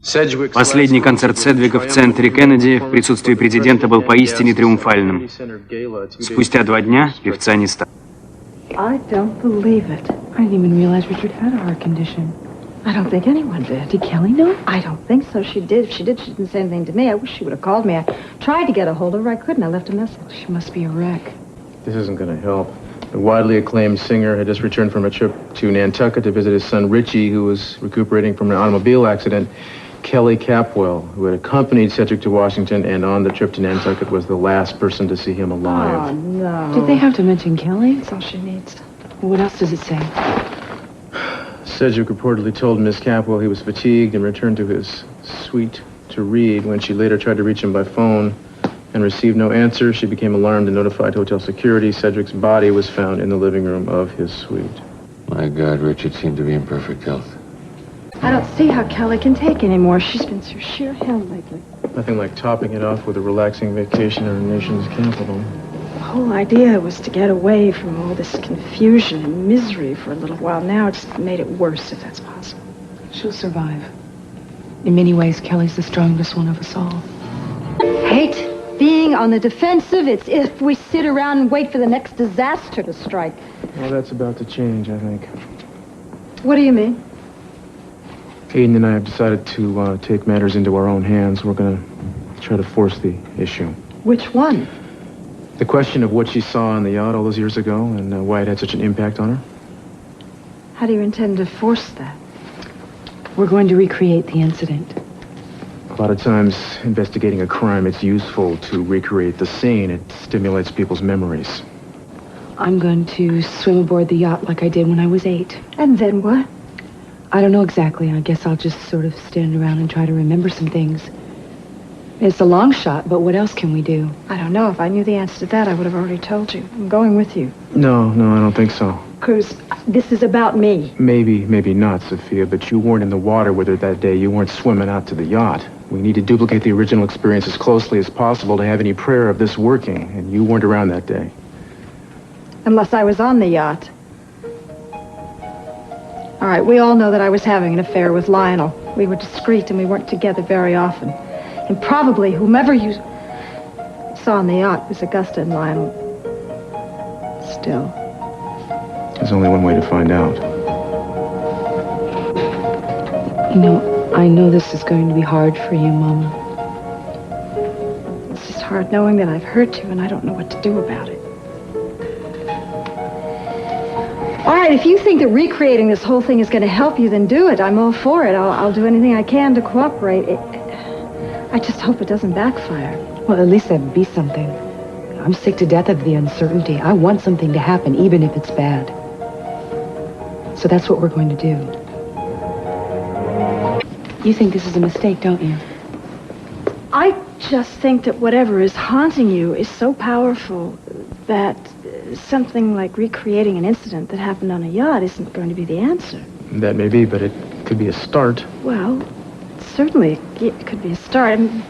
Последний концерт Седвика в центре Кеннеди в присутствии президента был поистине триумфальным. Спустя 2 дня певца не стало. I don't believe it. I didn't even realize Richard had a heart condition. I don't think anyone did. Did Kelly know? I don't think so. She did. If she did, she didn't say anything to me. I wish she would have called me. I tried to get a hold of her. I couldn't. I left a message. She must be a wreck. This isn't going to help. The widely acclaimed singer had just returned from a trip to Nantucket to visit his son Richie, who was recuperating from an automobile accident. Kelly Capwell, who had accompanied Cedric to Washington and on the trip to Nantucket, was the last person to see him alive. Oh, no. Did they have to mention Kelly? That's all she needs. What else does it say? Cedric reportedly told Miss Capwell he was fatigued and returned to his suite to read. When she later tried to reach him by phone and received no answer, she became alarmed and notified hotel security. Cedric's body was found in the living room of his suite. My God, Richard seemed to be in perfect health. I don't see how Kelly can take anymore. She's been through sheer hell lately. Nothing like topping it off with a relaxing vacation in our nation's capital. The whole idea was to get away from all this confusion and misery for a little while. Now it's made it worse, if that's possible. She'll survive. In many ways, Kelly's the strongest one of us all. Hate being on the defensive. It's if we sit around and wait for the next disaster to strike. Well, that's about to change, I think. What do you mean? Aidan and I have decided to take matters into our own hands. We're going to try to force the issue. Which one? The question of what she saw on the yacht all those years ago and why it had such an impact on her. How do you intend to force that? We're going to recreate the incident. A lot of times, investigating a crime, it's useful to recreate the scene. It stimulates people's memories. I'm going to swim aboard the yacht like I did when I was 8. And then what? I don't know exactly. I guess I'll just sort of stand around and try to remember some things. It's a long shot, but what else can we do? I don't know. If I knew the answer to that, I would have already told you. I'm going with you. No, I don't think so. Cruz, this is about me. Maybe not, Sophia, but you weren't in the water with her that day. You weren't swimming out to the yacht. We need to duplicate the original experience as closely as possible to have any prayer of this working, and you weren't around that day. Unless I was on the yacht. All right, we all know that I was having an affair with Lionel. We were discreet and we weren't together very often. And probably whomever you saw on the yacht was Augusta and Lionel. Still. There's only one way to find out. You know, I know this is going to be hard for you, Mama. It's just hard knowing that I've hurt you and I don't know what to do about it. All right, if you think that recreating this whole thing is going to help you, then do it. I'm all for it. I'll do anything I can to cooperate. I just hope it doesn't backfire. Well, at least that'd be something. I'm sick to death of the uncertainty. I want something to happen, even if it's bad. So that's what we're going to do. You think this is a mistake, don't you? I just think that whatever is haunting you is so powerful that something like recreating an incident that happened on a yacht isn't going to be the answer. That may be, but it could be a start. Well, certainly it could be a start. I mean,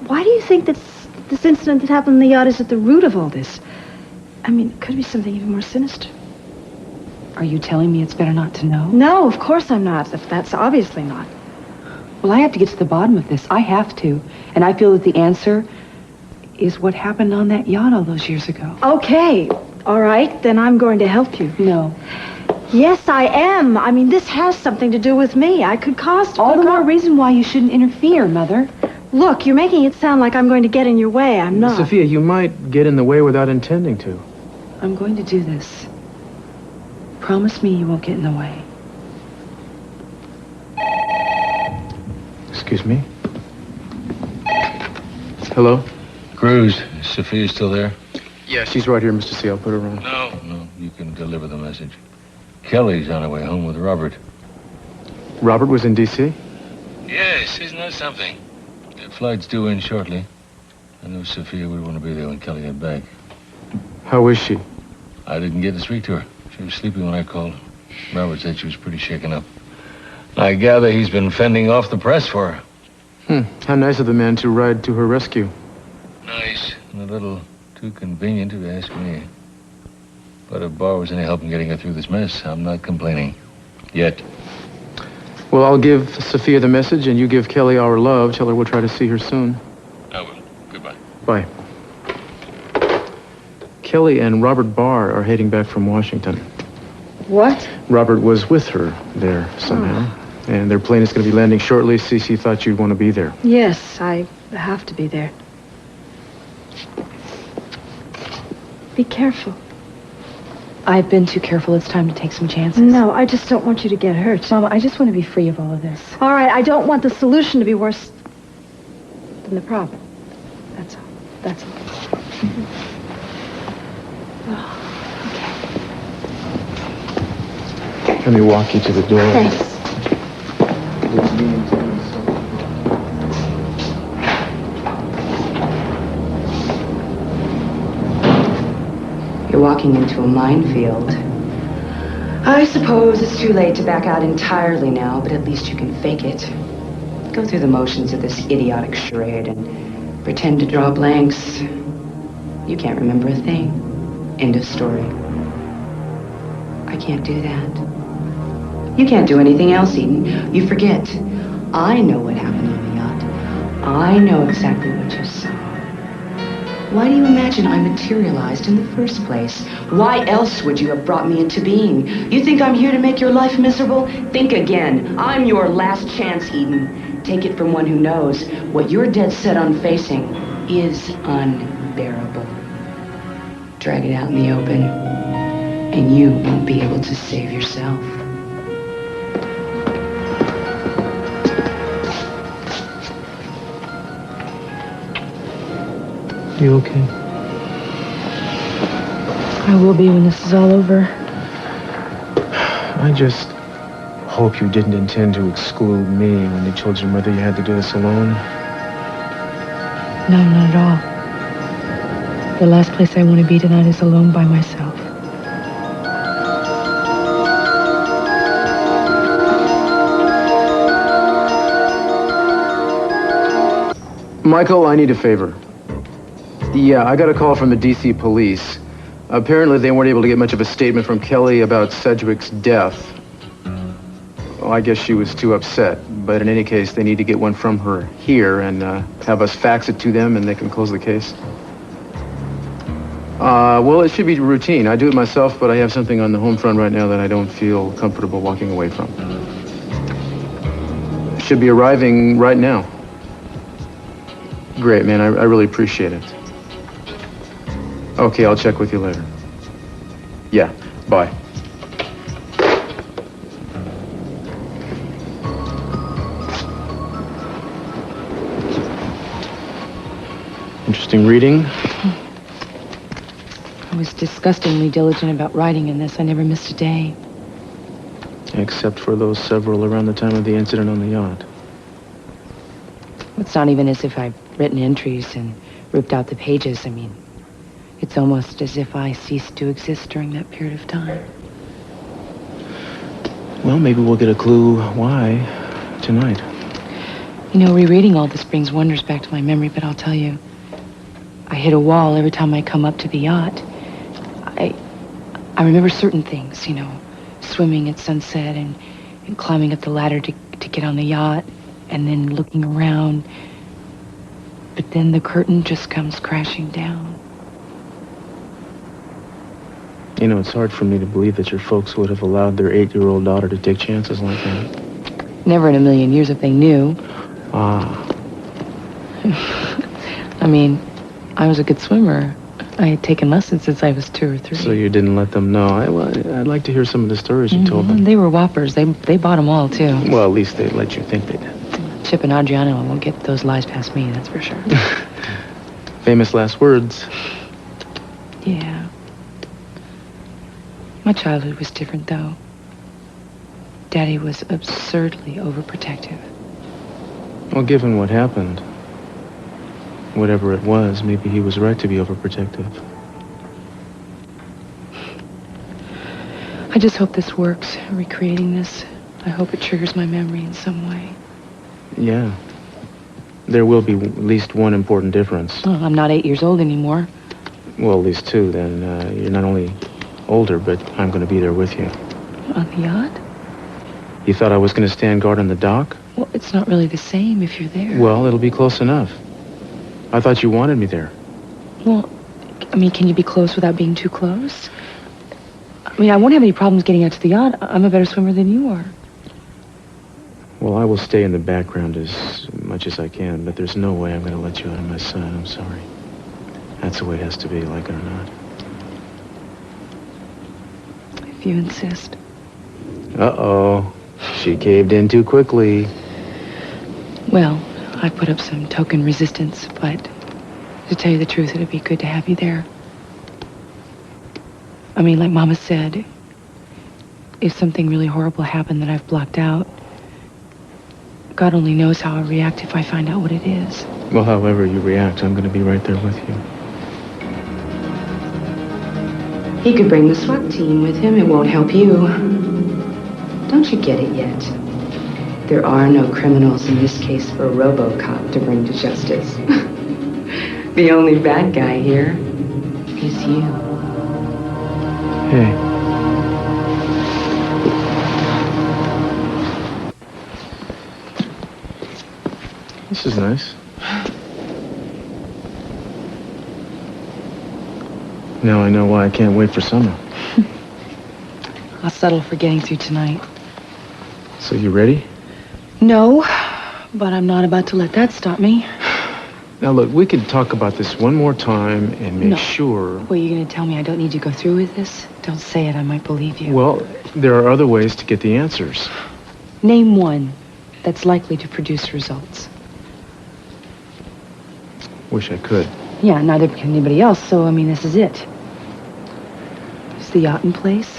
why do you think that this incident that happened on the yacht is at the root of all this? I mean, it could be something even more sinister. Are you telling me it's better not to know? No, of course I'm not. That's obviously not. Well, I have to get to the bottom of this. I have to. And I feel that the answer is what happened on that yacht all those years ago. Okay. All right, then I'm going to help you. No. Yes, I am. I mean, this has something to do with me. I could cause... All the more reason why you shouldn't interfere, Mother. Look, you're making it sound like I'm going to get in your way. I'm not. Sophia, you might get in the way without intending to. I'm going to do this. Promise me you won't get in the way. Excuse me? Hello? Cruz, is Sophia still there? Yeah, she's right here, Mr. C. I'll put her on. No, you can deliver the message. Kelly's on her way home with Robert. Robert was in D.C.? Yes, isn't that something? The flight's due in shortly. I knew Sophia would want to be there when Kelly got back. How is she? I didn't get to speak to her. She was sleeping when I called. Robert said she was pretty shaken up. I gather he's been fending off the press for her. How nice of the man to ride to her rescue. Nice, and a little too convenient if you ask me. But if Bar was any help in getting her through this mess, I'm not complaining. Yet. Well, I'll give Sophia the message, and you give Kelly our love. Tell her we'll try to see her soon. I will. Goodbye. Bye. Kelly and Robert Barr are heading back from Washington. What? Robert was with her there somehow. And their plane is going to be landing shortly. Cece thought you'd want to be there. Yes, I have to be there. Be careful. I've been too careful. It's time to take some chances. No, I just don't want you to get hurt. Mama, I just want to be free of all of this. All right, I don't want the solution to be worse than the problem. That's all. That's all. Oh, okay. Let me walk you to the door. Thanks. You're walking into a minefield. I suppose it's too late to back out entirely now, but at least you can fake it. Go through the motions of this idiotic charade and pretend to draw blanks. You can't remember a thing. End of story. I can't do that. You can't do anything else, Eden. You forget. I know what happened on the yacht. I know exactly what you saw. Why do you imagine I materialized in the first place? Why else would you have brought me into being? You think I'm here to make your life miserable? Think again. I'm your last chance, Eden. Take it from one who knows what you're dead set on facing is unbearable. Drag it out in the open, and you won't be able to save yourself. You okay? I will be when this is all over. I just hope you didn't intend to exclude me when you told your mother you had to do this alone. No, not at all. The last place I want to be tonight is alone by myself. Michael, I need a favor. Yeah, I got a call from the D.C. police. Apparently, they weren't able to get much of a statement from Kelly about Sedgwick's death. Well, I guess she was too upset. But in any case, they need to get one from her here and have us fax it to them, and they can close the case. Well, it should be routine. I do it myself, but I have something on the home front right now that I don't feel comfortable walking away from. Should be arriving right now. Great, man. I really appreciate it. Okay, I'll check with you later. Yeah, bye. Interesting reading. I was disgustingly diligent about writing in this. I never missed a day. Except for those several around the time of the incident on the yacht. It's not even as if I've written entries and ripped out the pages. I mean, it's almost as if I ceased to exist during that period of time. Well, maybe we'll get a clue why tonight. You know, rereading all this brings wonders back to my memory, but I'll tell you, I hit a wall every time I come up to the yacht. I remember certain things, you know, swimming at sunset and climbing up the ladder to get on the yacht and then looking around. But then the curtain just comes crashing down. You know, it's hard for me to believe that your folks would have allowed their 8-year-old daughter to take chances like that. Never in a million years if they knew. Ah. I mean, I was a good swimmer. I had taken lessons since I was 2 or 3. So you didn't let them know. I'd like to hear some of the stories you told them. They were whoppers. They bought them all, too. Well, at least they let you think they did. Chip and Adriano won't get those lies past me, that's for sure. Famous last words. Yeah. My childhood was different, though. Daddy was absurdly overprotective. Well, given what happened, whatever it was, maybe he was right to be overprotective. I just hope this works, recreating this. I hope it triggers my memory in some way. Yeah. There will be at least one important difference. Oh, I'm not 8 years old anymore. Well, at least 2, then. You're not only older, but I'm going to be there with you. On the yacht? You thought I was going to stand guard on the dock? Well, it's not really the same if you're there. Well, it'll be close enough. I thought you wanted me there. Well, I mean, can you be close without being too close? I mean, I won't have any problems getting out to the yacht. I'm a better swimmer than you are. Well, I will stay in the background as much as I can, but there's no way I'm going to let you out of my sight. I'm sorry. That's the way it has to be, like it or not. If you insist. Uh-oh. She caved in too quickly. Well, I put up some token resistance, but to tell you the truth, it'd be good to have you there. I mean, like Mama said, if something really horrible happened that I've blocked out, God only knows how I'll react if I find out what it is. Well, however you react, I'm going to be right there with you. He could bring the SWAT team with him. It won't help you. Don't you get it yet? There are no criminals in this case for RoboCop to bring to justice. The only bad guy here is you. Hey. This is nice. Now I know why I can't wait for summer. I'll settle for getting through tonight. So you ready? No, but I'm not about to let that stop me. Now look, we could talk about this one more time and make No. sure... Well, you're going to tell me I don't need to go through with this? Don't say it, I might believe you. Well, there are other ways to get the answers. Name one that's likely to produce results. Wish I could. Yeah, neither can anybody else, so, I mean, this is it. Is the yacht in place?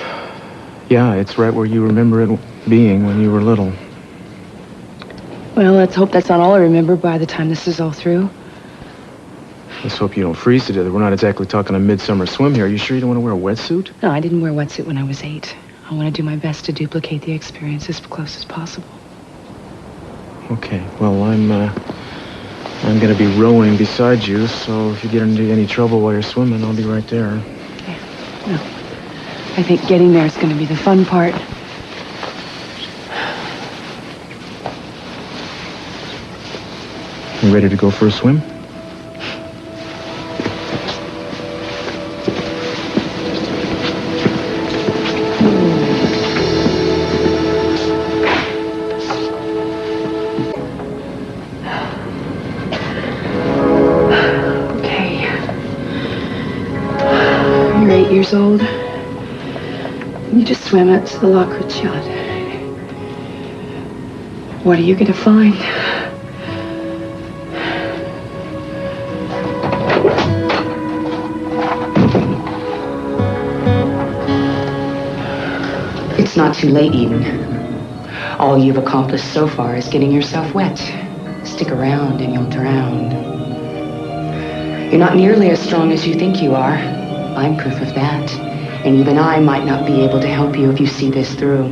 Yeah, it's right where you remember it being when you were little. Well, let's hope that's not all I remember by the time this is all through. Let's hope you don't freeze to death. We're not exactly talking a midsummer swim here. Are you sure you don't want to wear a wetsuit? No, I didn't wear a wetsuit when I was 8. I want to do my best to duplicate the experience as close as possible. Okay, well, I'm going to be rowing beside you, so if you get into any trouble while you're swimming, I'll be right there. Yeah, no. I think getting there is going to be the fun part. You ready to go for a swim? Okay. You're 8 years old. You just swam out to the Cruz yacht. What are you going to find? It's not too late, Aidan. All you've accomplished so far is getting yourself wet. Stick around and you'll drown. You're not nearly as strong as you think you are. I'm proof of that. And even I might not be able to help you if you see this through.